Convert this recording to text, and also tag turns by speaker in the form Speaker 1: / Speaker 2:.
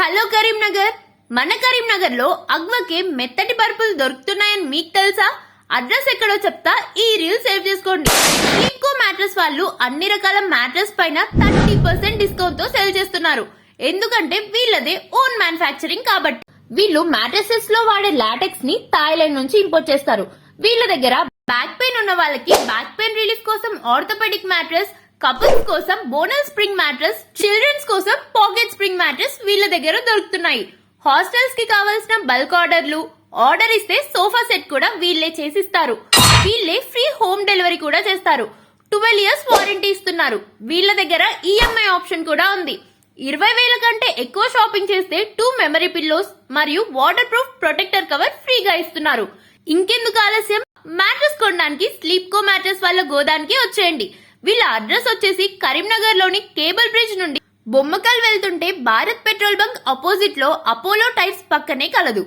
Speaker 1: Hello Karimnagar. మన కరీంనగర్ లో అగ్వకే మెత్తటి పరుపులు దొరుకుతున్నాయని మీకు తెలుసా? అడ్రస్ ఎక్కడో చెప్తా, ఈ రీల్ సేవ్ చేసుకోండి. స్లీప్కో మ్యాట్రెస్ వాళ్ళు అన్ని రకాల మ్యాట్రెస్ పైన 30% డిస్కౌంట్ తో సేల్ చేస్తున్నారు. ఎందుకంటే వీళ్ళదే ఓన్ మ్యానుఫ్యాక్చరింగ్ కాబట్టి. వీళ్ళు మ్యాట్రెసెస్ లో వాడే లాటెక్స్ ని థాయిలాండ్ నుంచి ఇంపోర్ట్ చేస్తారు. వీళ్ళ దగ్గర బ్యాక్ పెయిన్ ఉన్న వాళ్ళకి బ్యాక్ పెయిన్ రిలీఫ్ కోసం ఆర్థోపెడిక్ మ్యాట్రెస్, కపుల్స్ కోసం బోనల్ స్ప్రింగ్ మ్యాట్రెస్, చిల్డ్రన్స్ కోసం పాకెట్ స్ప్రింగ్ మ్యాట్రెస్ వీళ్ళ దగ్గర దొరుకుతున్నాయి. హాస్టల్స్ కి కావాల్సిన బల్క్ ఆర్డర్ ఇస్తే సోఫా సెట్ కూడా వీళ్ళే చేసిస్తారు. వీళ్ళే ఫ్రీ హోమ్ డెలివరీ కూడా చేస్తారు. 12 years వారంటీ ఇస్తున్నారు. వీళ్ళ దగ్గర ఈఎంఐ ఆప్షన్ కూడా ఉంది. 20,000 కంటే ఎక్కువ షాపింగ్ చేస్తే 2 మెమరీ పిల్లోస్ మరియు వాటర్ ప్రూఫ్ ప్రొటెక్టర్ కవర్ ఫ్రీగా ఇస్తున్నారు. ఇంకెందుకు ఆలస్యం, మ్యాట్రెస్ కొనడానికి స్లీప్కో మ్యాట్రెస్ వాళ్ళ గోదానికి వచ్చేయండి. వీళ్ళ అడ్రస్ వచ్చేసి కరీంనగర్ లోని కేబుల్ బ్రిడ్జ్ నుండి బొమ్మకల్ వెళ్తుంటే భారత్ పెట్రోల్ బంక్ ఆపోజిట్ లో అపోలో టైర్స్ పక్కనే కలదు.